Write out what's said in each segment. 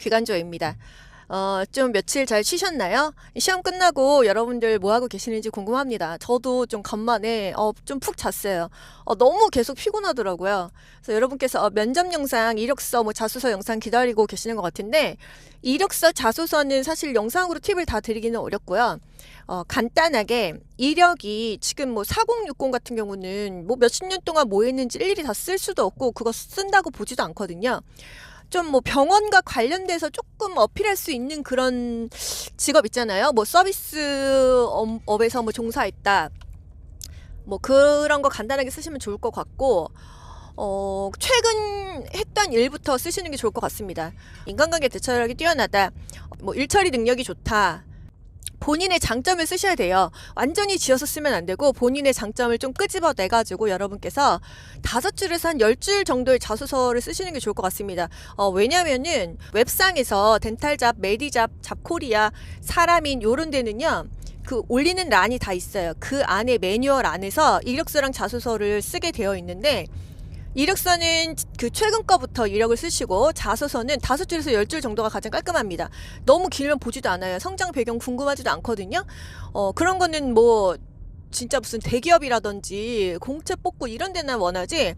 귀간조입니다. 좀 며칠 잘 쉬셨나요? 시험 끝나고 여러분들 뭐 하고 계시는지 궁금합니다. 저도 좀 간만에 좀 푹 잤어요. 너무 계속 피곤하더라고요. 그래서 여러분께서 면접 영상, 이력서, 뭐 자소서 영상 기다리고 계시는 것 같은데, 이력서, 자소서는 사실 영상으로 팁을 다 드리기는 어렵고요. 간단하게 이력이 지금 뭐 4060 같은 경우는 뭐 몇십 년 동안 뭐 했는지 일일이 다 쓸 수도 없고 그거 쓴다고 보지도 않거든요. 좀 뭐 병원과 관련돼서 조금 어필할 수 있는 그런 직업 있잖아요. 뭐 서비스 업에서 뭐 종사했다. 뭐 그런 거 간단하게 쓰시면 좋을 것 같고, 최근 했던 일부터 쓰시는 게 좋을 것 같습니다. 인간관계 대처력이 뛰어나다. 뭐 일처리 능력이 좋다. 본인의 장점을 쓰셔야 돼요. 완전히 지어서 쓰면 안 되고 본인의 장점을 좀 끄집어내가지고 여러분께서 5줄에서 한 10줄 정도의 자소서를 쓰시는 게 좋을 것 같습니다. 왜냐면은 웹상에서 덴탈잡, 메디잡, 잡코리아, 사람인 요런 데는요. 그 올리는 란이 다 있어요. 그 안에 매뉴얼 안에서 이력서랑 자소서를 쓰게 되어 있는데, 이력서는 그 최근 거부터 이력을 쓰시고 자소서는 5줄에서 10줄 정도가 가장 깔끔합니다. 너무 길면 보지도 않아요. 성장 배경 궁금하지도 않거든요. 그런 거는 뭐 진짜 무슨 대기업이라든지 공채 뽑고 이런 데나 원하지,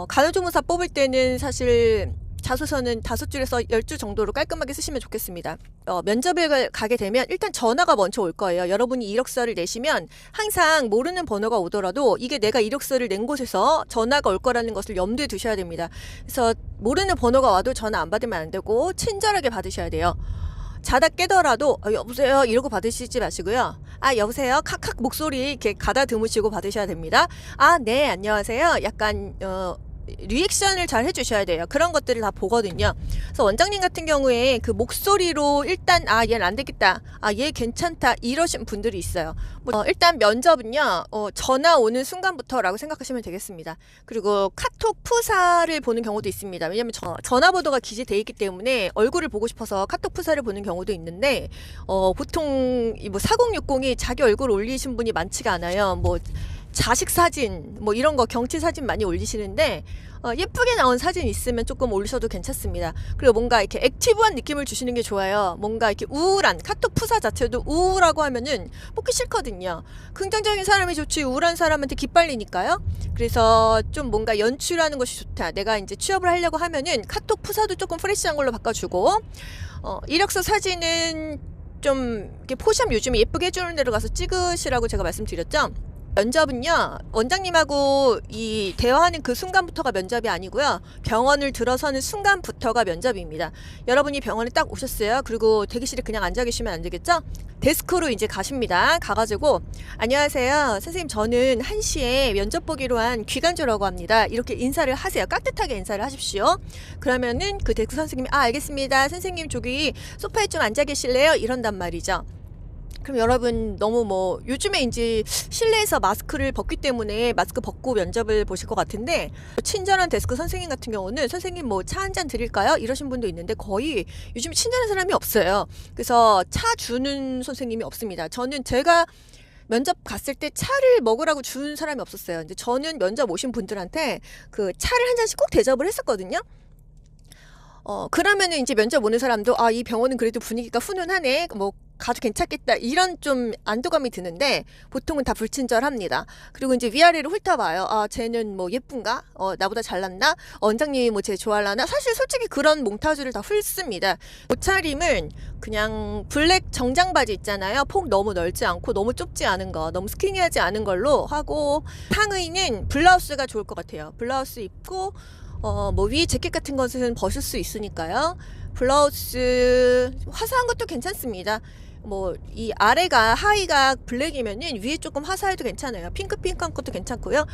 간호조무사 뽑을 때는 사실 자소서는 5줄에서 10줄 정도로 깔끔하게 쓰시면 좋겠습니다. 면접을 가게 되면 일단 전화가 먼저 올 거예요. 여러분이 이력서를 내시면 항상 모르는 번호가 오더라도 이게 내가 이력서를 낸 곳에서 전화가 올 거라는 것을 염두에 두셔야 됩니다. 그래서 모르는 번호가 와도 전화 안 받으면 안 되고 친절하게 받으셔야 돼요. 자다 깨더라도 여보세요 이러고 받으시지 마시고요. 여보세요 칵칵 목소리 이렇게 가다듬으시고 받으셔야 됩니다. 네 안녕하세요. 약간 리액션을 잘 해주셔야 돼요. 그런 것들을 다 보거든요. 그래서 원장님 같은 경우에 그 목소리로 일단 얘는 안 되겠다, 얘 괜찮다 이러신 분들이 있어요. 일단 면접은요, 전화 오는 순간부터라고 생각하시면 되겠습니다. 그리고 카톡 푸사를 보는 경우도 있습니다. 왜냐면 전화번호가 기재되어 있기 때문에 얼굴을 보고 싶어서 카톡 푸사를 보는 경우도 있는데, 보통 뭐 4060이 자기 얼굴 올리신 분이 많지가 않아요. 뭐 자식 사진 뭐 이런 거 경치 사진 많이 올리시는데, 예쁘게 나온 사진 있으면 조금 올리셔도 괜찮습니다. 그리고 뭔가 이렇게 액티브한 느낌을 주시는 게 좋아요. 뭔가 이렇게 우울한, 카톡 푸사 자체도 우울하고 하면은 뽑기 싫거든요. 긍정적인 사람이 좋지 우울한 사람한테 기빨리니까요. 그래서 좀 뭔가 연출하는 것이 좋다. 내가 이제 취업을 하려고 하면은 카톡 푸사도 조금 프레시한 걸로 바꿔주고, 이력서 사진은 좀 이렇게 포샵 요즘에 예쁘게 해주는 데로 가서 찍으시라고 제가 말씀드렸죠. 면접은요, 원장님하고 이 대화하는 그 순간부터가 면접이 아니고요, 병원을 들어서는 순간부터가 면접입니다. 여러분이 병원에 딱 오셨어요. 그리고 대기실에 그냥 앉아 계시면 안 되겠죠? 데스크로 이제 가십니다. 가가지고 안녕하세요 선생님, 저는 1시에 면접 보기로 한 귀간조라고 합니다. 이렇게 인사를 하세요. 깍듯하게 인사를 하십시오. 그러면은 그 데스크 선생님이 알겠습니다 선생님, 저기 소파에 좀 앉아 계실래요? 이런단 말이죠. 그럼 여러분 너무 뭐 요즘에 이제 실내에서 마스크를 벗기 때문에 마스크 벗고 면접을 보실 것 같은데, 친절한 데스크 선생님 같은 경우는 선생님 뭐 차 한 잔 드릴까요? 이러신 분도 있는데 거의 요즘 친절한 사람이 없어요. 그래서 차 주는 선생님이 없습니다. 저는 제가 면접 갔을 때 차를 먹으라고 준 사람이 없었어요. 근데 저는 면접 오신 분들한테 그 차를 한 잔씩 꼭 대접을 했었거든요. 그러면은 이제 면접 오는 사람도 이 병원은 그래도 분위기가 훈훈하네, 뭐 가도 괜찮겠다 이런 좀 안도감이 드는데, 보통은 다 불친절합니다. 그리고 이제 위아래로 훑어봐요. 쟤는 뭐 예쁜가? 나보다 잘났나? 원장님이 뭐 쟤 좋아하려나? 사실 솔직히 그런 몽타주를 다 훑습니다. 옷차림은 그냥 블랙 정장 바지 있잖아요. 폭 너무 넓지 않고 너무 좁지 않은 거, 너무 스키니하지 않은 걸로 하고, 상의는 블라우스가 좋을 것 같아요. 블라우스 입고 뭐 위에 재킷 같은 것은 벗을 수 있으니까요. 블라우스 화사한 것도 괜찮습니다. 뭐 이 아래가 하의가 블랙이면은 위에 조금 화사해도 괜찮아요. 핑크한 것도 괜찮고요.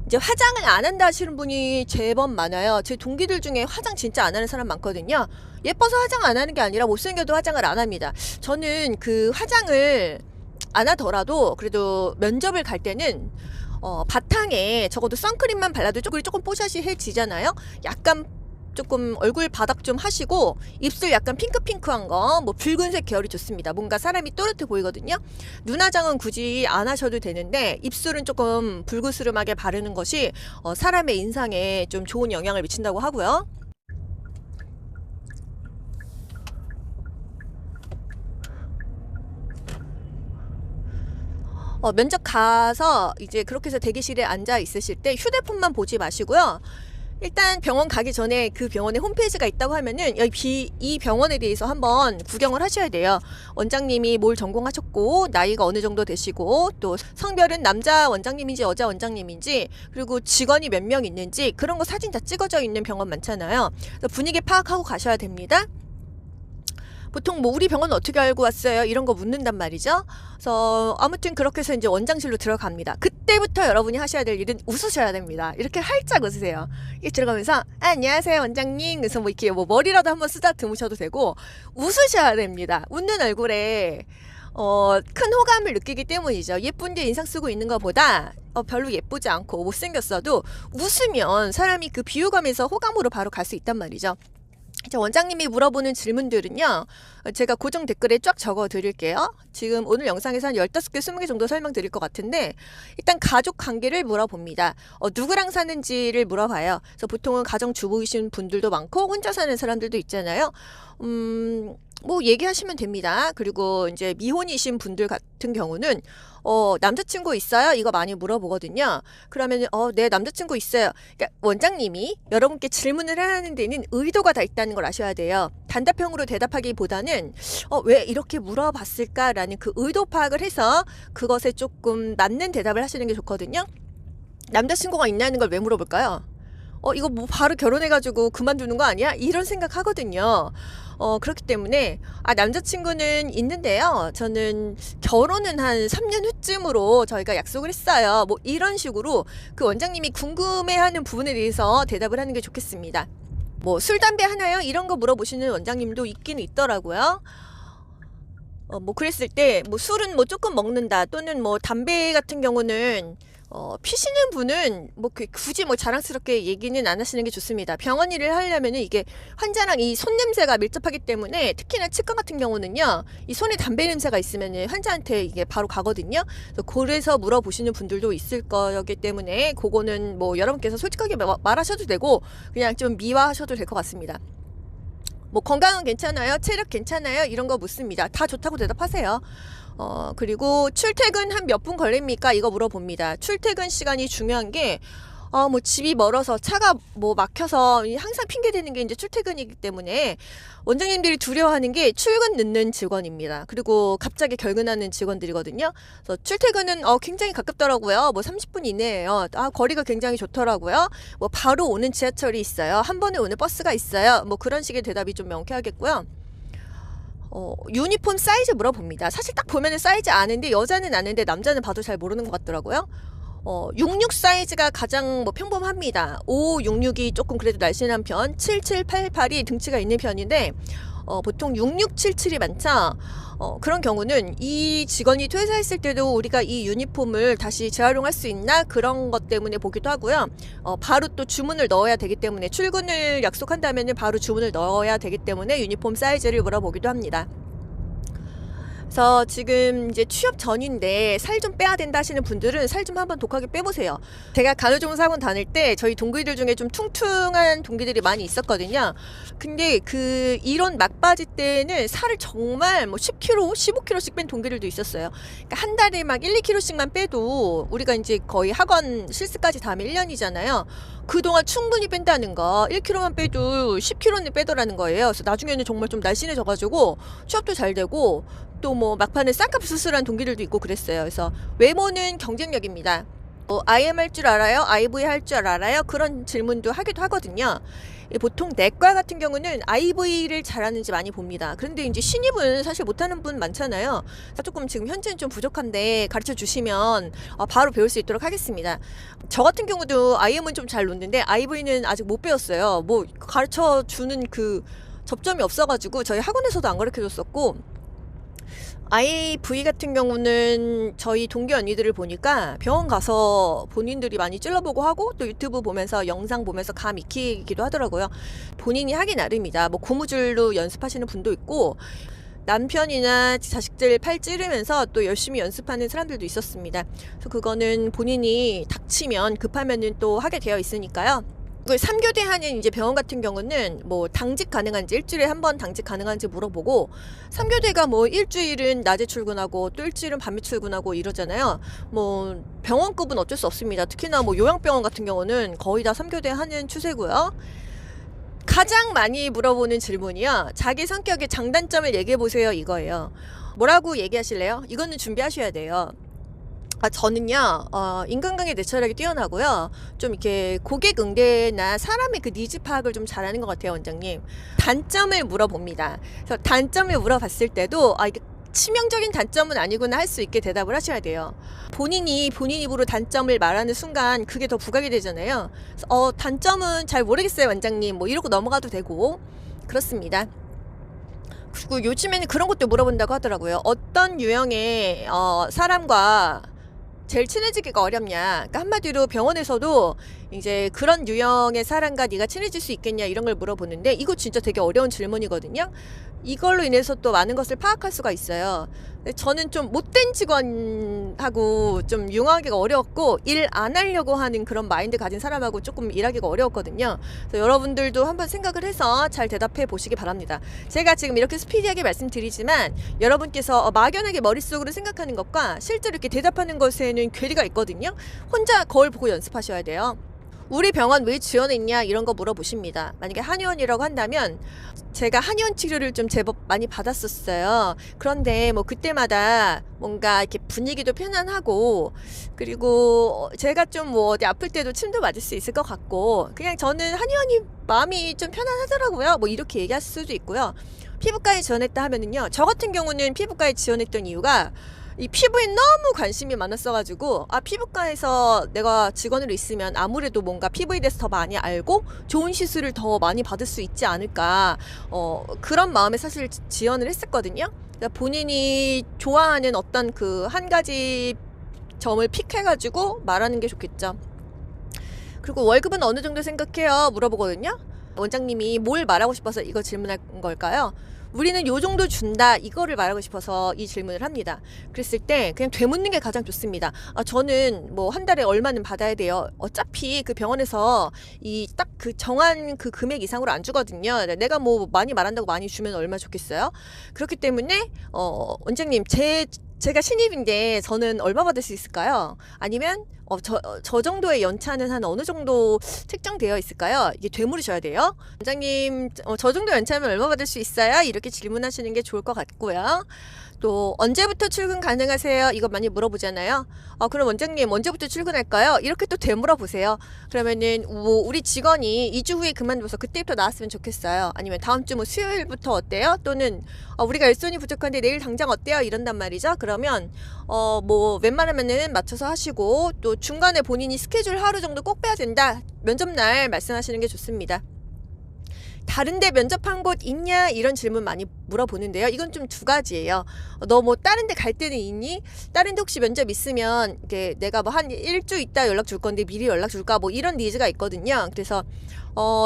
이제 화장을 안 한다 하시는 분이 제법 많아요. 제 동기들 중에 화장 진짜 안 하는 사람 많거든요. 예뻐서 화장 안 하는 게 아니라 못생겨도 화장을 안 합니다. 저는 그 화장을 안 하더라도 그래도 면접을 갈 때는 바탕에 적어도 선크림만 발라도 조금 뽀샤시해지잖아요. 약간 조금 얼굴 바닥 좀 하시고, 입술 약간 핑크한 거, 뭐 붉은색 계열이 좋습니다. 뭔가 사람이 또렷해 보이거든요. 눈화장은 굳이 안 하셔도 되는데 입술은 조금 붉으스름하게 바르는 것이 사람의 인상에 좀 좋은 영향을 미친다고 하고요. 면접 가서 이제 그렇게 해서 대기실에 앉아 있으실 때 휴대폰만 보지 마시고요. 일단 병원 가기 전에 그 병원에 홈페이지가 있다고 하면은 이 병원에 대해서 한번 구경을 하셔야 돼요. 원장님이 뭘 전공하셨고, 나이가 어느 정도 되시고, 또 성별은 남자 원장님인지 여자 원장님인지, 그리고 직원이 몇 명 있는지, 그런 거 사진 다 찍어져 있는 병원 많잖아요. 그래서 분위기 파악하고 가셔야 됩니다. 보통 뭐 우리 병원 어떻게 알고 왔어요? 이런 거 묻는단 말이죠. 그래서 아무튼 그렇게 해서 이제 원장실로 들어갑니다. 그때부터 여러분이 하셔야 될 일은 웃으셔야 됩니다. 이렇게 활짝 웃으세요. 이렇게 들어가면서 안녕하세요 원장님. 그래서 뭐 이렇게 뭐 머리라도 한번 쓰다듬으셔도 되고 웃으셔야 됩니다. 웃는 얼굴에 큰 호감을 느끼기 때문이죠. 예쁜 게 인상 쓰고 있는 것보다 별로 예쁘지 않고 못생겼어도 웃으면 사람이 그 비호감에서 호감으로 바로 갈 수 있단 말이죠. 원장님이 물어보는 질문들은요, 제가 고정 댓글에 쫙 적어 드릴게요. 지금 오늘 영상에서 한 15개, 20개 정도 설명드릴 것 같은데, 일단 가족 관계를 물어봅니다. 누구랑 사는지를 물어봐요. 그래서 보통은 가정주부이신 분들도 많고, 혼자 사는 사람들도 있잖아요. 뭐 얘기하시면 됩니다. 그리고 이제 미혼이신 분들 같은 경우는 남자친구 있어요? 이거 많이 물어보거든요. 그러면 네, 남자친구 있어요. 그러니까 원장님이 여러분께 질문을 하는 데는 의도가 다 있다는 걸 아셔야 돼요. 단답형으로 대답하기보다는 왜 이렇게 물어봤을까라는 그 의도 파악을 해서 그것에 조금 맞는 대답을 하시는 게 좋거든요. 남자친구가 있냐는 걸 왜 물어볼까요? 이거 뭐 바로 결혼해가지고 그만두는 거 아니야? 이런 생각 하거든요. 그렇기 때문에 남자친구는 있는데요. 저는 결혼은 한 3년 후쯤으로 저희가 약속을 했어요. 뭐 이런 식으로 그 원장님이 궁금해하는 부분에 대해서 대답을 하는 게 좋겠습니다. 뭐 술, 담배 하나요? 이런 거 물어보시는 원장님도 있긴 있더라고요. 뭐 그랬을 때 뭐 술은 뭐 조금 먹는다 또는 뭐 담배 같은 경우는 피시는 분은 뭐 굳이 뭐 자랑스럽게 얘기는 안 하시는 게 좋습니다. 병원 일을 하려면은 이게 환자랑 이 손 냄새가 밀접하기 때문에 특히나 치과 같은 경우는요, 이 손에 담배 냄새가 있으면은 환자한테 이게 바로 가거든요. 그래서 물어보시는 분들도 있을 거기 때문에 그거는 뭐 여러분께서 솔직하게 말하셔도 되고 그냥 좀 미화하셔도 될 것 같습니다. 뭐 건강은 괜찮아요? 체력 괜찮아요? 이런 거 묻습니다. 다 좋다고 대답하세요. 그리고 출퇴근 한 몇 분 걸립니까? 이거 물어봅니다. 출퇴근 시간이 중요한 게, 뭐 집이 멀어서 차가 뭐 막혀서 항상 핑계 대는 게 이제 출퇴근이기 때문에 원장님들이 두려워하는 게 출근 늦는 직원입니다. 그리고 갑자기 결근하는 직원들이거든요. 그래서 출퇴근은 굉장히 가깝더라고요. 뭐 30분 이내예요. 거리가 굉장히 좋더라고요. 뭐 바로 오는 지하철이 있어요. 한 번에 오는 버스가 있어요. 뭐 그런 식의 대답이 좀 명쾌하겠고요. 유니폼 사이즈 물어봅니다. 사실 딱 보면은 사이즈 아는데 여자는 아는데 남자는 봐도 잘 모르는 것 같더라고요. 66 사이즈가 가장 뭐 평범합니다. 5566이 조금 그래도 날씬한 편, 7788이 등치가 있는 편인데 보통 6677이 많죠. 그런 경우는 이 직원이 퇴사했을 때도 우리가 이 유니폼을 다시 재활용할 수 있나 그런 것 때문에 보기도 하고요. 바로 또 주문을 넣어야 되기 때문에 출근을 약속한다면 바로 주문을 넣어야 되기 때문에 유니폼 사이즈를 물어보기도 합니다. 그래서 지금 이제 취업 전인데 살 좀 빼야 된다 하시는 분들은 살 좀 한번 독하게 빼보세요. 제가 간호조무사학원 다닐 때 저희 동기들 중에 좀 퉁퉁한 동기들이 많이 있었거든요. 근데 그 이론 막바지 때는 살을 정말 뭐 10kg, 15kg씩 뺀 동기들도 있었어요. 그러니까 한 달에 막 1, 2kg씩만 빼도 우리가 이제 거의 학원 실습까지 다 하면 1년이잖아요. 그동안 충분히 뺀다는 거, 1kg만 빼도 10kg는 빼더라는 거예요. 그래서 나중에는 정말 좀 날씬해져가지고 취업도 잘 되고 또 뭐 막판에 쌍꺼풀 수술한 동기들도 있고 그랬어요. 그래서 외모는 경쟁력입니다. IM 할 줄 알아요? IV 할 줄 알아요? 그런 질문도 하기도 하거든요. 보통 내과 같은 경우는 IV를 잘하는지 많이 봅니다. 그런데 이제 신입은 사실 못하는 분 많잖아요. 조금 지금 현재는 좀 부족한데 가르쳐 주시면 바로 배울 수 있도록 하겠습니다. 저 같은 경우도 IM은 좀 잘 놓는데 IV는 아직 못 배웠어요. 뭐 가르쳐 주는 그 접점이 없어가지고 저희 학원에서도 안 가르쳐 줬었고, IV 같은 경우는 저희 동기 언니들을 보니까 병원 가서 본인들이 많이 찔러보고 하고 또 유튜브 보면서 영상 보면서 감 익히기도 하더라고요. 본인이 하기 나름이다. 뭐 고무줄로 연습하시는 분도 있고 남편이나 자식들 팔 찌르면서 또 열심히 연습하는 사람들도 있었습니다. 그래서 그거는 본인이 닥치면 급하면은 또 하게 되어 있으니까요. 그 3교대 하는 이제 병원 같은 경우는 뭐 당직 가능한지 일주일에 한 번 당직 가능한지 물어보고 3교대가 뭐 일주일은 낮에 출근하고 또 일주일은 밤에 출근하고 이러잖아요. 뭐 병원급은 어쩔 수 없습니다. 특히나 뭐 요양병원 같은 경우는 거의 다 3교대 하는 추세고요. 가장 많이 물어보는 질문이요. 자기 성격의 장단점을 얘기해 보세요 이거예요. 뭐라고 얘기하실래요? 이거는 준비하셔야 돼요. 저는요, 인간관계 대처력이 뛰어나고요. 좀 이렇게 고객 응대나 사람의 그 니즈 파악을 좀 잘하는 것 같아요, 원장님. 단점을 물어봅니다. 그래서 단점을 물어봤을 때도, 이게 치명적인 단점은 아니구나 할 수 있게 대답을 하셔야 돼요. 본인 입으로 단점을 말하는 순간 그게 더 부각이 되잖아요. 그래서, 단점은 잘 모르겠어요, 원장님. 뭐 이러고 넘어가도 되고. 그렇습니다. 그리고 요즘에는 그런 것도 물어본다고 하더라고요. 어떤 유형의 사람과 제일 친해지기가 어렵냐. 그러니까 한마디로 병원에서도 이제 그런 유형의 사람과 네가 친해질 수 있겠냐 이런 걸 물어보는데 이거 진짜 되게 어려운 질문이거든요. 이걸로 인해서 또 많은 것을 파악할 수가 있어요. 근데 저는 좀 못된 직원하고 좀 융화하기가 어려웠고 일 안 하려고 하는 그런 마인드 가진 사람하고 조금 일하기가 어려웠거든요. 그래서 여러분들도 한번 생각을 해서 잘 대답해 보시기 바랍니다. 제가 지금 이렇게 스피디하게 말씀드리지만 여러분께서 막연하게 머릿속으로 생각하는 것과 실제로 이렇게 대답하는 것에는 괴리가 있거든요. 혼자 거울 보고 연습하셔야 돼요. 우리 병원 왜 지원했냐 이런 거 물어보십니다. 만약에 한의원이라고 한다면 제가 한의원 치료를 좀 제법 많이 받았었어요. 그런데 뭐 그때마다 뭔가 이렇게 분위기도 편안하고 그리고 제가 좀 뭐 어디 아플 때도 침도 맞을 수 있을 것 같고 그냥 저는 한의원이 마음이 좀 편안하더라고요. 뭐 이렇게 얘기할 수도 있고요. 피부과에 지원했다 하면은요. 저 같은 경우는 피부과에 지원했던 이유가 이 피부에 너무 관심이 많았어가지고 피부과에서 내가 직원으로 있으면 아무래도 뭔가 피부에 대해서 더 많이 알고 좋은 시술을 더 많이 받을 수 있지 않을까 그런 마음에 사실 지원을 했었거든요. 그러니까 본인이 좋아하는 어떤 그 한 가지 점을 픽해가지고 말하는 게 좋겠죠. 그리고 월급은 어느 정도 생각해요? 물어보거든요. 원장님이 뭘 말하고 싶어서 이거 질문할 걸까요? 우리는 요 정도 준다 이거를 말하고 싶어서 이 질문을 합니다. 그랬을 때 그냥 되묻는 게 가장 좋습니다. 저는 뭐 한 달에 얼마는 받아야 돼요. 어차피 그 병원에서 이 딱 그 정한 그 금액 이상으로 안 주거든요. 내가 뭐 많이 말한다고 많이 주면 얼마나 좋겠어요. 그렇기 때문에 원장님 제가 신입인데 저는 얼마 받을 수 있을까요? 아니면 저 정도의 연차는 한 어느 정도 책정되어 있을까요? 이게 되물으셔야 돼요. 원장님, 저 정도 연차면 얼마 받을 수 있어요? 이렇게 질문하시는 게 좋을 것 같고요. 또 언제부터 출근 가능하세요? 이거 많이 물어보잖아요. 그럼 원장님 언제부터 출근할까요? 이렇게 또 되물어보세요. 그러면은 뭐 우리 직원이 2주 후에 그만둬서 그때부터 나왔으면 좋겠어요. 아니면 다음 주 뭐 수요일부터 어때요? 또는 우리가 일손이 부족한데 내일 당장 어때요? 이런단 말이죠. 그러면 뭐 웬만하면은 맞춰서 하시고 또 중간에 본인이 스케줄 하루 정도 꼭 빼야 된다. 면접날 말씀하시는 게 좋습니다. 다른데 면접한 곳 있냐 이런 질문 많이 물어보는데요. 이건 좀 두 가지예요. 너 뭐 다른데 갈 때는 있니? 다른데 혹시 면접 있으면 이게 내가 뭐 한 일주 있다 연락 줄 건데 미리 연락 줄까? 뭐 이런 니즈가 있거든요. 그래서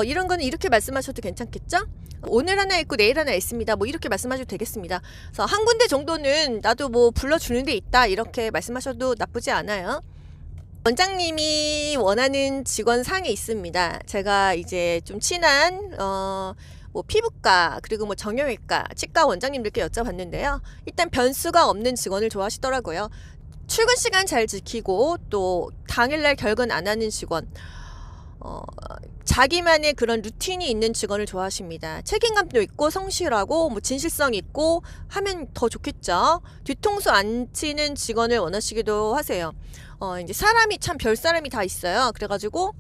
이런 거는 이렇게 말씀하셔도 괜찮겠죠? 오늘 하나 있고 내일 하나 있습니다. 뭐 이렇게 말씀하셔도 되겠습니다. 그래서 한 군데 정도는 나도 뭐 불러주는 데 있다 이렇게 말씀하셔도 나쁘지 않아요. 원장님이 원하는 직원 상에 있습니다. 제가 이제 좀 친한 뭐 피부과 그리고 뭐 정형외과 치과 원장님들께 여쭤봤는데요. 일단 변수가 없는 직원을 좋아하시더라고요. 출근 시간 잘 지키고 또 당일날 결근 안 하는 직원 자기만의 그런 루틴이 있는 직원을 좋아하십니다. 책임감도 있고 성실하고 뭐 진실성 있고 하면 더 좋겠죠. 뒤통수 안 치는 직원을 원하시기도 하세요. 이제 사람이 참 별 사람이 다 있어요. 그래가지고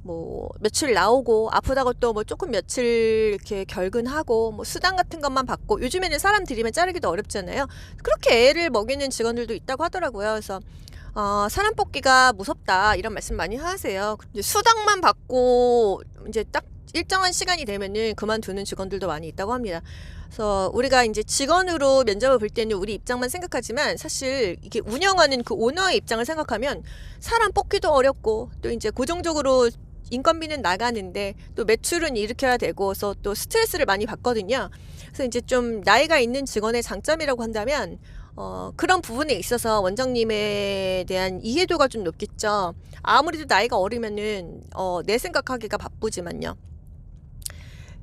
뭐 며칠 나오고 아프다고 또 뭐 조금 며칠 이렇게 결근하고 뭐 수당 같은 것만 받고 요즘에는 사람 들이면 자르기도 어렵잖아요. 그렇게 애를 먹이는 직원들도 있다고 하더라고요. 그래서 사람 뽑기가 무섭다 이런 말씀 많이 하세요. 수당만 받고 이제 딱 일정한 시간이 되면은 그만두는 직원들도 많이 있다고 합니다. 그래서 우리가 이제 직원으로 면접을 볼 때는 우리 입장만 생각하지만 사실 이게 운영하는 그 오너의 입장을 생각하면 사람 뽑기도 어렵고 또 이제 고정적으로 인건비는 나가는데 또 매출은 일으켜야 되고 그래서 또 스트레스를 많이 받거든요. 그래서 이제 좀 나이가 있는 직원의 장점이라고 한다면 그런 부분에 있어서 원장님에 대한 이해도가 좀 높겠죠. 아무래도 나이가 어리면은 내 생각하기가 바쁘지만요.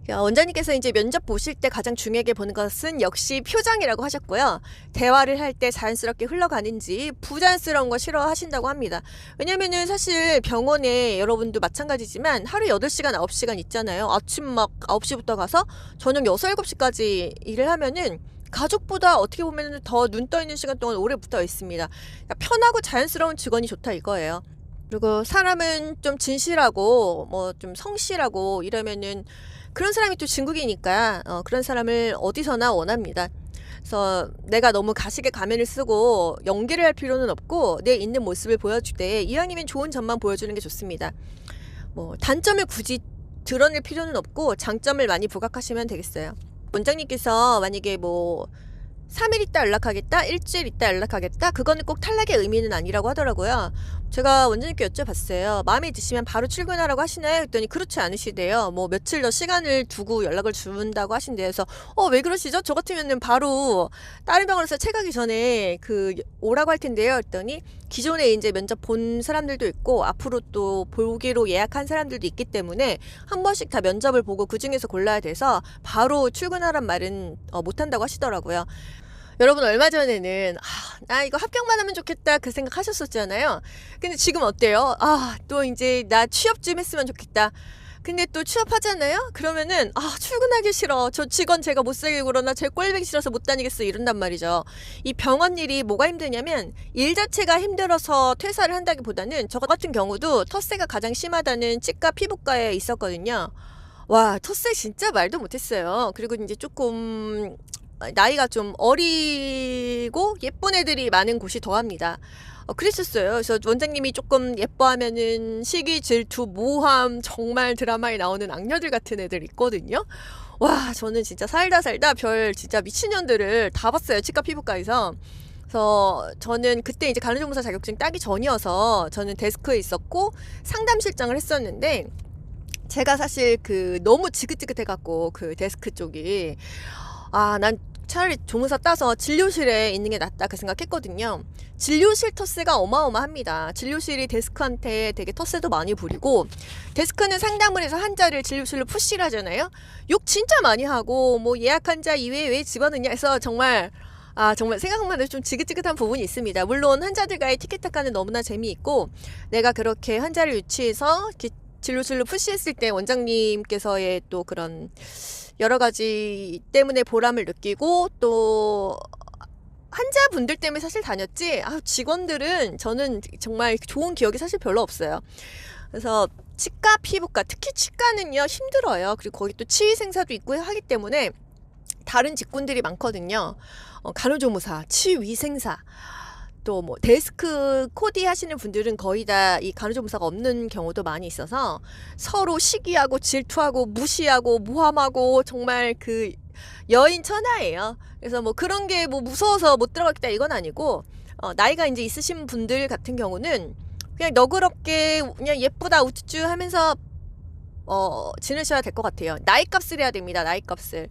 원장님께서 이제 면접 보실 때 가장 중요하게 보는 것은 역시 표정이라고 하셨고요. 대화를 할 때 자연스럽게 흘러가는지 부자연스러운 거 싫어하신다고 합니다. 왜냐면은 사실 병원에 여러분도 마찬가지지만 하루 8시간, 9시간 있잖아요. 아침 막 9시부터 가서 저녁 6, 7시까지 일을 하면은 가족보다 어떻게 보면 더 눈 떠 있는 시간 동안 오래 붙어 있습니다. 그러니까 편하고 자연스러운 직원이 좋다 이거예요. 그리고 사람은 좀 진실하고 뭐 좀 성실하고 이러면은 그런 사람이 또 진국이니까 그런 사람을 어디서나 원합니다. 그래서 내가 너무 가식의 가면을 쓰고 연기를 할 필요는 없고 내 있는 모습을 보여줄 때 이왕이면 좋은 점만 보여주는 게 좋습니다. 뭐 단점을 굳이 드러낼 필요는 없고 장점을 많이 부각하시면 되겠어요. 원장님께서 만약에 뭐 3일 있다 연락하겠다, 일주일 있다 연락하겠다, 그거는 꼭 탈락의 의미는 아니라고 하더라고요. 제가 원장님께 여쭤봤어요. 마음에 드시면 바로 출근하라고 하시나요? 했더니 그렇지 않으시대요. 뭐 며칠 더 시간을 두고 연락을 준다고 하신대요. 그래서 왜 그러시죠? 저 같으면은 바로 다른 병원에서 체가기 전에 오라고 할 텐데요. 했더니 기존에 이제 면접 본 사람들도 있고 앞으로 또 보기로 예약한 사람들도 있기 때문에 한 번씩 다 면접을 보고 그 중에서 골라야 돼서 바로 출근하란 말은 못 한다고 하시더라고요. 여러분 얼마 전에는 나 이거 합격만 하면 좋겠다 그 생각 하셨었잖아요. 근데 지금 어때요? 또 이제 나 취업 좀 했으면 좋겠다. 근데 또 취업하잖아요? 그러면은 출근하기 싫어. 저 직원 제가 못 살게 그러나 제 꼴보기 싫어서 못 다니겠어 이런단 말이죠. 이 병원 일이 뭐가 힘드냐면 일 자체가 힘들어서 퇴사를 한다기보다는 저 같은 경우도 텃세가 가장 심하다는 치과 피부과에 있었거든요. 와, 텃세 진짜 말도 못했어요. 그리고 이제 조금 나이가 좀 어리고 예쁜 애들이 많은 곳이 더합니다. 그랬었어요. 그래서 원장님이 조금 예뻐하면은 시기, 질투, 모함, 정말 드라마에 나오는 악녀들 같은 애들 있거든요. 와, 저는 진짜 살다 별 진짜 미친년들을 다 봤어요. 치과 피부과에서. 그래서 저는 그때 이제 간호조무사 자격증 따기 전이어서 저는 데스크에 있었고 상담실장을 했었는데 제가 사실 너무 지긋지긋해갖고 그 데스크 쪽이 난 차라리 조무사 따서 진료실에 있는 게 낫다 그 생각했거든요. 진료실 텃세가 어마어마합니다. 진료실이 데스크한테 되게 텃세도 많이 부리고 데스크는 상담을 해서 환자를 진료실로 푸시를 하잖아요. 욕 진짜 많이 하고 뭐 예약 환자 이외에 왜 집어넣냐 해서 정말 생각만 해도 좀 지긋지긋한 부분이 있습니다. 물론 환자들과의 티키타카는 너무나 재미있고 내가 그렇게 환자를 유치해서 진료실로 푸시했을 때 원장님께서의 또 그런 여러 가지 때문에 보람을 느끼고 또 환자분들 때문에 사실 다녔지 직원들은 저는 정말 좋은 기억이 사실 별로 없어요. 그래서 치과 피부과 특히 치과는요 힘들어요. 그리고 거기 또 치위생사도 있고 하기 때문에 다른 직군들이 많거든요. 간호조무사, 치위생사 또 뭐 데스크 코디 하시는 분들은 거의 다 이 간호조무사가 없는 경우도 많이 있어서 서로 시기하고 질투하고 무시하고 모함하고 정말 여인천하예요. 그래서 뭐 그런 게 뭐 무서워서 못 들어가겠다 이건 아니고 나이가 이제 있으신 분들 같은 경우는 그냥 너그럽게 그냥 예쁘다 우쭈쭈 하면서 지내셔야 될 것 같아요. 나이값을 해야 됩니다. 나이값을.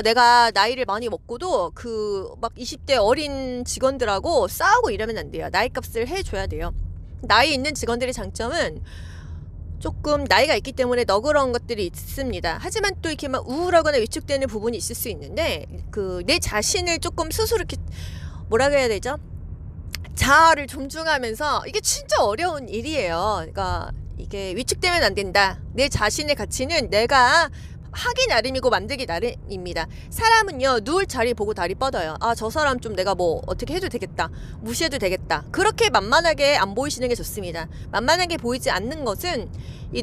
내가 나이를 많이 먹고도 막 20대 어린 직원들하고 싸우고 이러면 안 돼요. 나이값을 해줘야 돼요. 나이 있는 직원들의 장점은 조금 나이가 있기 때문에 너그러운 것들이 있습니다. 하지만 또 이렇게 막 우울하거나 위축되는 부분이 있을 수 있는데 내 자신을 조금 스스로 이렇게 뭐라 그래야 되죠? 자아를 존중하면서 이게 진짜 어려운 일이에요. 그러니까 이게 위축되면 안 된다. 내 자신의 가치는 내가 하기 나름이고 만들기 나름입니다. 사람은요 누울 자리 보고 다리 뻗어요. 저 사람 좀 내가 뭐 어떻게 해도 되겠다, 무시해도 되겠다, 그렇게 만만하게 안 보이시는 게 좋습니다. 만만하게 보이지 않는 것은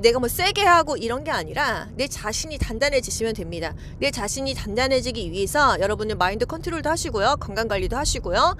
내가 뭐 세게 하고 이런 게 아니라 내 자신이 단단해지시면 됩니다. 내 자신이 단단해지기 위해서 여러분은 마인드 컨트롤도 하시고요, 건강관리도 하시고요,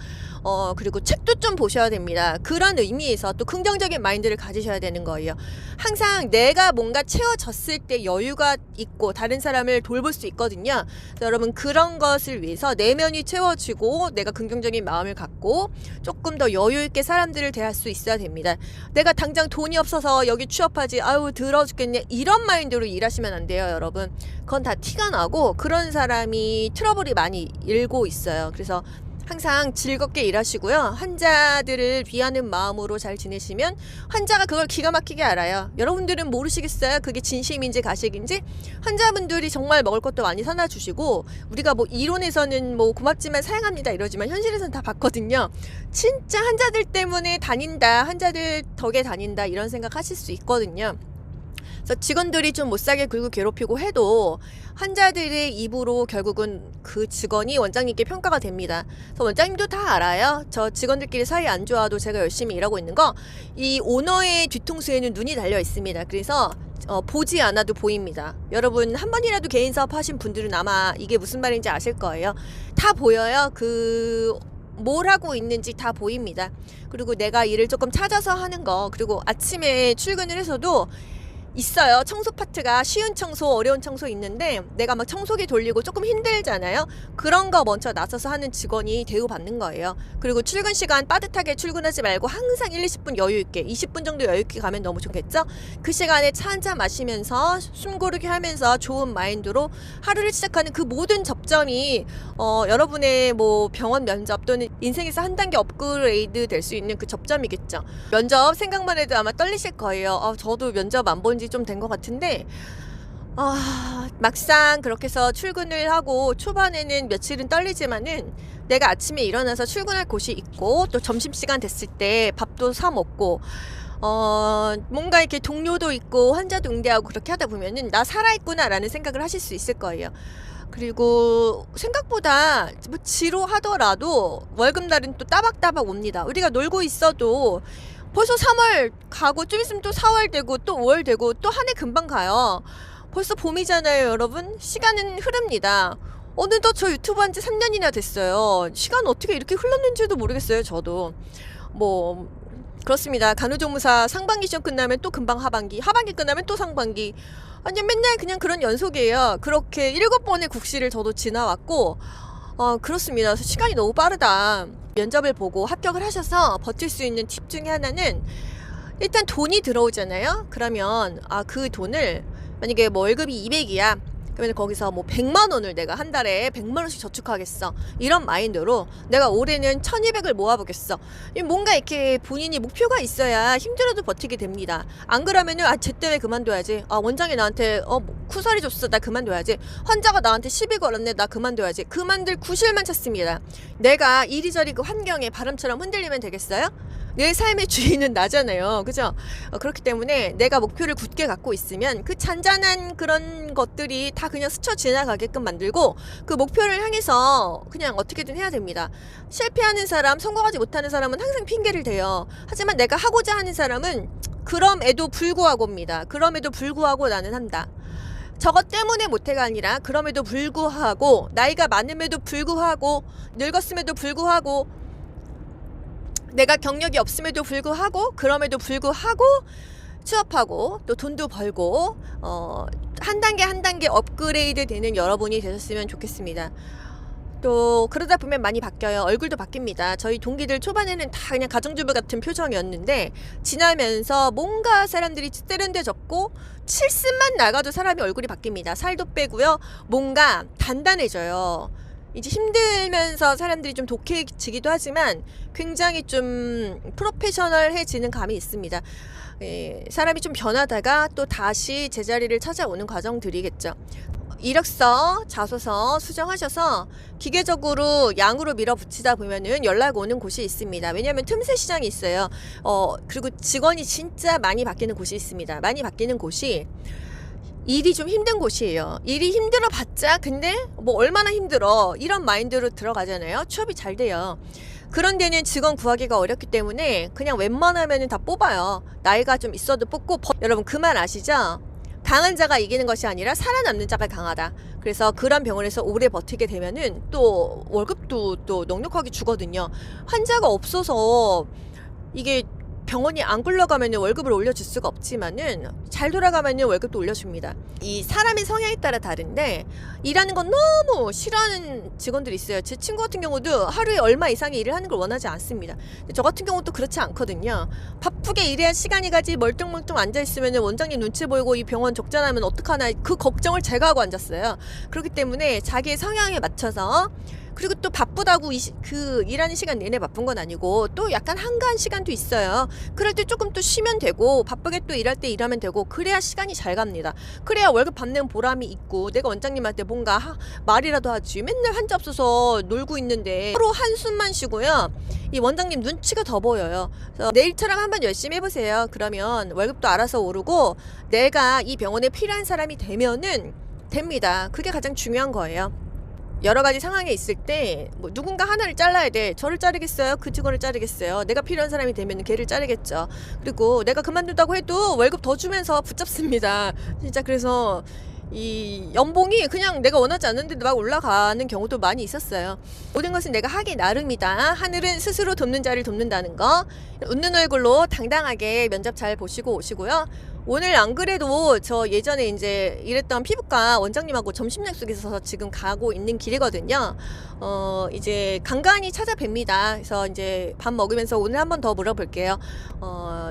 그리고 책도 좀 보셔야 됩니다. 그런 의미에서 또 긍정적인 마인드를 가지셔야 되는 거예요. 항상 내가 뭔가 채워졌을 때 여유가 있고 다른 사람을 돌볼 수 있거든요. 여러분 그런 것을 위해서 내면이 채워지고 내가 긍정적인 마음을 갖고 조금 더 여유 있게 사람들을 대할 수 있어야 됩니다. 내가 당장 돈이 없어서 여기 취업하지 더러워 죽겠네 이런 마인드로 일하시면 안 돼요. 여러분 그건 다 티가 나고 그런 사람이 트러블이 많이 일고 있어요. 그래서 항상 즐겁게 일하시고요. 환자들을 위하는 마음으로 잘 지내시면 환자가 그걸 기가 막히게 알아요. 여러분들은 모르시겠어요? 그게 진심인지 가식인지. 환자분들이 정말 먹을 것도 많이 사다 주시고, 우리가 뭐 이론에서는 뭐 고맙지만 사양합니다 이러지만 현실에서는 다 봤거든요. 진짜 환자들 때문에 다닌다, 환자들 덕에 다닌다, 이런 생각 하실 수 있거든요. 그래서 직원들이 좀 못사게 굴고 괴롭히고 해도 환자들의 입으로 결국은 그 직원이 원장님께 평가가 됩니다. 그래서 원장님도 다 알아요. 저 직원들끼리 사이 안 좋아도 제가 열심히 일하고 있는 거, 이 오너의 뒤통수에는 눈이 달려 있습니다. 그래서 보지 않아도 보입니다. 여러분 한 번이라도 개인 사업 하신 분들은 아마 이게 무슨 말인지 아실 거예요. 다 보여요. 뭘 하고 있는지 다 보입니다. 그리고 내가 일을 조금 찾아서 하는 거, 그리고 아침에 출근을 해서도 있어요. 청소 파트가 쉬운 청소, 어려운 청소 있는데 내가 막 청소기 돌리고 조금 힘들잖아요. 그런 거 먼저 나서서 하는 직원이 대우받는 거예요. 그리고 출근 시간 빠듯하게 출근하지 말고 항상 1, 20분 여유 있게, 20분 정도 여유 있게 가면 너무 좋겠죠? 그 시간에 차 한잔 마시면서 숨 고르게 하면서 좋은 마인드로 하루를 시작하는 그 모든 접점이 여러분의 뭐 병원 면접 또는 인생에서 한 단계 업그레이드 될 수 있는 그 접점이겠죠. 면접 생각만 해도 아마 떨리실 거예요. 저도 면접 안 본 지 좀 된 것 같은데, 막상 그렇게 해서 출근을 하고 초반에는 며칠은 떨리지만은 내가 아침에 일어나서 출근할 곳이 있고 또 점심시간 됐을 때 밥도 사 먹고 뭔가 이렇게 동료도 있고 환자도 응대하고 그렇게 하다 보면은 나 살아있구나 라는 생각을 하실 수 있을 거예요. 그리고 생각보다 뭐 지루하더라도 월급날은 또 따박따박 옵니다. 우리가 놀고 있어도 벌써 3월 가고 좀 있으면 또 4월 되고 또 5월 되고 또 한 해 금방 가요. 벌써 봄이잖아요, 여러분. 시간은 흐릅니다. 어느덧 저 유튜브 한 지 3년이나 됐어요. 시간 어떻게 이렇게 흘렀는지도 모르겠어요, 저도. 뭐 그렇습니다. 간호조무사 상반기 시험 끝나면 또 금방 하반기, 하반기 끝나면 또 상반기. 아니 맨날 그냥 그런 연속이에요. 그렇게 7번의 국시를 저도 지나왔고 그렇습니다. 그래서 시간이 너무 빠르다. 면접을 보고 합격을 하셔서 버틸 수 있는 팁 중에 하나는, 일단 돈이 들어오잖아요. 그러면 그 돈을 만약에 뭐 월급이 200이야. 그러면 거기서 뭐 100만 원을 내가 한 달에 100만 원씩 저축하겠어. 이런 마인드로 내가 올해는 1200을 모아보겠어. 뭔가 이렇게 본인이 목표가 있어야 힘들어도 버티게 됩니다. 안 그러면은 쟤 때문에 그만둬야지. 원장이 나한테 쿠사리 줬어. 나 그만둬야지. 환자가 나한테 시비 걸었네. 나 그만둬야지. 그만둘 구실만 찾습니다. 내가 이리저리 그 환경에 바람처럼 흔들리면 되겠어요? 내 삶의 주인은 나잖아요. 그죠? 그렇기 때문에 내가 목표를 굳게 갖고 있으면 그 잔잔한 그런 것들이 다 그냥 스쳐 지나가게끔 만들고 그 목표를 향해서 그냥 어떻게든 해야 됩니다. 실패하는 사람, 성공하지 못하는 사람은 항상 핑계를 대요. 하지만 내가 하고자 하는 사람은 그럼에도 불구하고입니다. 그럼에도 불구하고 나는 한다. 저것 때문에 못해가 아니라 그럼에도 불구하고, 나이가 많음에도 불구하고, 늙었음에도 불구하고, 내가 경력이 없음에도 불구하고, 그럼에도 불구하고 취업하고 또 돈도 벌고 한 단계 한 단계 업그레이드 되는 여러분이 되셨으면 좋겠습니다. 또 그러다 보면 많이 바뀌어요. 얼굴도 바뀝니다. 저희 동기들 초반에는 다 그냥 가정주부 같은 표정이었는데 지나면서 뭔가 사람들이 세련돼졌고, 실습만 나가도 사람이 얼굴이 바뀝니다. 살도 빼고요. 뭔가 단단해져요. 이제 힘들면서 사람들이 좀 독해지기도 하지만 굉장히 좀 프로페셔널해지는 감이 있습니다. 사람이 좀 변하다가 또 다시 제자리를 찾아오는 과정들이겠죠. 이력서, 자소서 수정하셔서 기계적으로 양으로 밀어붙이다 보면은 연락 오는 곳이 있습니다. 왜냐하면 틈새 시장이 있어요. 그리고 직원이 진짜 많이 바뀌는 곳이 있습니다. 많이 바뀌는 곳이 일이 좀 힘든 곳이에요. 일이 힘들어 봤자 근데 뭐 얼마나 힘들어 이런 마인드로 들어가잖아요. 취업이 잘 돼요. 그런 데는 직원 구하기가 어렵기 때문에 그냥 웬만하면 다 뽑아요. 나이가 좀 있어도 뽑고. 여러분 그 말 아시죠? 강한 자가 이기는 것이 아니라 살아남는 자가 강하다. 그래서 그런 병원에서 오래 버티게 되면은 또 월급도 또 넉넉하게 주거든요. 환자가 없어서 이게 병원이 안 굴러가면 월급을 올려줄 수가 없지만은 잘 돌아가면 월급도 올려줍니다. 이 사람의 성향에 따라 다른데 일하는 건 너무 싫어하는 직원들이 있어요. 제 친구 같은 경우도 하루에 얼마 이상의 일을 하는 걸 원하지 않습니다. 근데 저 같은 경우도 그렇지 않거든요. 바쁘게 일해야 시간이 가지 멀뚱멀뚱 앉아있으면 원장님 눈치 보이고 이 병원 적자나면 어떡하나 그 걱정을 제가 하고 앉았어요. 그렇기 때문에 자기의 성향에 맞춰서 그리고 또 바쁘다고 일하는 시간 내내 바쁜 건 아니고 또 약간 한가한 시간도 있어요. 그럴 때 조금 또 쉬면 되고 바쁘게 또 일할 때 일하면 되고 그래야 시간이 잘 갑니다. 그래야 월급 받는 보람이 있고 내가 원장님한테 뭔가 말이라도 하지. 맨날 환자 없어서 놀고 있는데 서로 한숨만 쉬고요. 이 원장님 눈치가 더 보여요. 그래서 내일처럼 한번 열심히 해보세요. 그러면 월급도 알아서 오르고 내가 이 병원에 필요한 사람이 되면은 됩니다. 그게 가장 중요한 거예요. 여러 가지 상황에 있을 때 뭐 누군가 하나를 잘라야 돼. 저를 자르겠어요? 그 직원을 자르겠어요? 내가 필요한 사람이 되면 걔를 자르겠죠. 그리고 내가 그만둔다고 해도 월급 더 주면서 붙잡습니다. 진짜 그래서 이 연봉이 그냥 내가 원하지 않는데 막 올라가는 경우도 많이 있었어요. 모든 것은 내가 하기 나름이다. 하늘은 스스로 돕는 자를 돕는다는 거. 웃는 얼굴로 당당하게 면접 잘 보시고 오시고요. 오늘 안 그래도 저 예전에 이제 일했던 피부과 원장님하고 점심 약속이 있어서 지금 가고 있는 길이거든요. 이제 간간히 찾아뵙니다. 그래서 이제 밥 먹으면서 오늘 한 번 더 물어볼게요.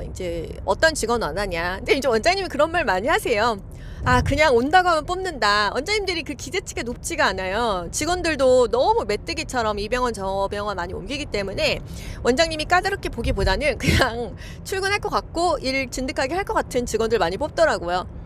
이제 어떤 직원 원하냐. 근데 이제 원장님이 그런 말 많이 하세요. 아, 그냥 온다고 하면 뽑는다. 원장님들이 그 기대치가 높지가 않아요. 직원들도 너무 메뚜기처럼 이 병원 저 병원 많이 옮기기 때문에 원장님이 까다롭게 보기보다는 그냥 출근할 것 같고 일 진득하게 할 것 같은 직원들 많이 뽑더라고요.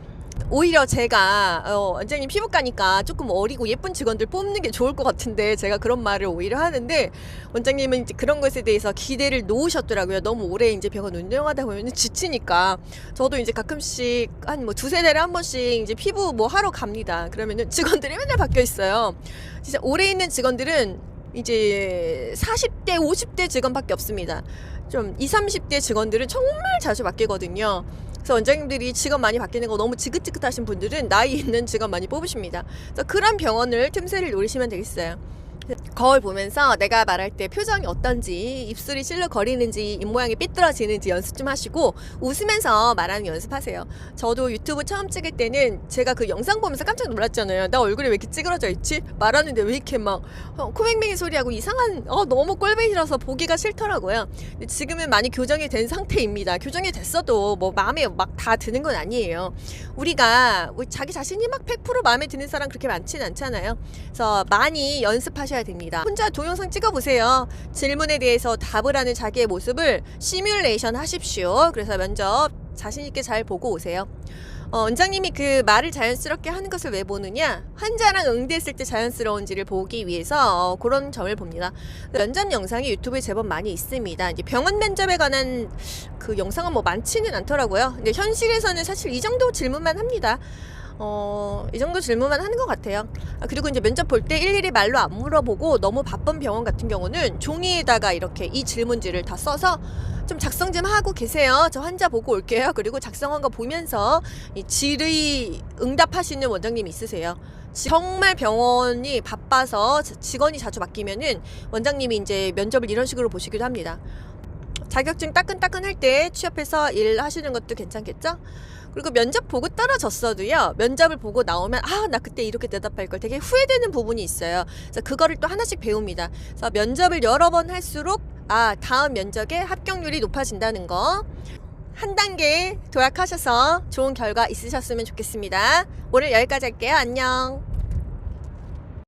오히려 제가 원장님 피부과니까 조금 어리고 예쁜 직원들 뽑는 게 좋을 것 같은데 제가 그런 말을 오히려 하는데 원장님은 이제 그런 것에 대해서 기대를 놓으셨더라고요. 너무 오래 이제 병원 운영하다 보면 지치니까. 저도 이제 가끔씩 한 뭐 두세 달에 한 번씩 이제 피부 뭐 하러 갑니다. 그러면은 직원들이 맨날 바뀌어 있어요. 진짜 오래 있는 직원들은 이제 40대 50대 직원밖에 없습니다. 좀 20, 30대 직원들은 정말 자주 바뀌거든요. 그래서 원장님들이 직원 많이 바뀌는 거 너무 지긋지긋하신 분들은 나이 있는 직원 많이 뽑으십니다. 그래서 그런 병원을 틈새를 노리시면 되겠어요. 거울 보면서 내가 말할 때 표정이 어떤지, 입술이 실룩거리는지, 입모양이 삐뚤어지는지 연습 좀 하시고 웃으면서 말하는 연습하세요. 저도 유튜브 처음 찍을 때는 제가 그 영상 보면서 깜짝 놀랐잖아요. 나 얼굴이 왜 이렇게 찌그러져 있지? 말하는데 왜 이렇게 막 코맹맹이 소리하고 이상한 너무 꼴보기 싫어서 보기가 싫더라고요. 근데 지금은 많이 교정이 된 상태입니다. 교정이 됐어도 뭐 마음에 막 다 드는 건 아니에요. 우리가 자기 자신이 막 100% 마음에 드는 사람 그렇게 많지는 않잖아요. 그래서 많이 연습하셔야 됩니다. 혼자 동영상 찍어보세요. 질문에 대해서 답을 하는 자기의 모습을 시뮬레이션 하십시오. 그래서 면접 자신있게 잘 보고 오세요. 원장님이 그 말을 자연스럽게 하는 것을 왜 보느냐? 환자랑 응대했을 때 자연스러운지를 보기 위해서 그런 점을 봅니다. 면접 영상이 유튜브에 제법 많이 있습니다. 이제 병원 면접에 관한 그 영상은 뭐 많지는 않더라고요. 근데 현실에서는 사실 이 정도 질문만 합니다. 이 정도 질문만 하는 것 같아요. 그리고 이제 면접 볼 때 일일이 말로 안 물어보고 너무 바쁜 병원 같은 경우는 종이에다가 이렇게 이 질문지를 다 써서 좀 작성 좀 하고 계세요. 저 환자 보고 올게요. 그리고 작성한 거 보면서 이 질의 응답하시는 원장님이 있으세요. 정말 병원이 바빠서 직원이 자주 바뀌면은 원장님이 이제 면접을 이런 식으로 보시기도 합니다. 자격증 따끈따끈 할 때 취업해서 일하시는 것도 괜찮겠죠? 그리고 면접 보고 떨어졌어도요, 면접을 보고 나오면 나 그때 이렇게 대답할 걸 되게 후회되는 부분이 있어요. 그래서 그거를 또 하나씩 배웁니다. 그래서 면접을 여러 번 할수록 다음 면접의 합격률이 높아진다는 거 한 단계 도약하셔서 좋은 결과 있으셨으면 좋겠습니다. 오늘 여기까지 할게요. 안녕.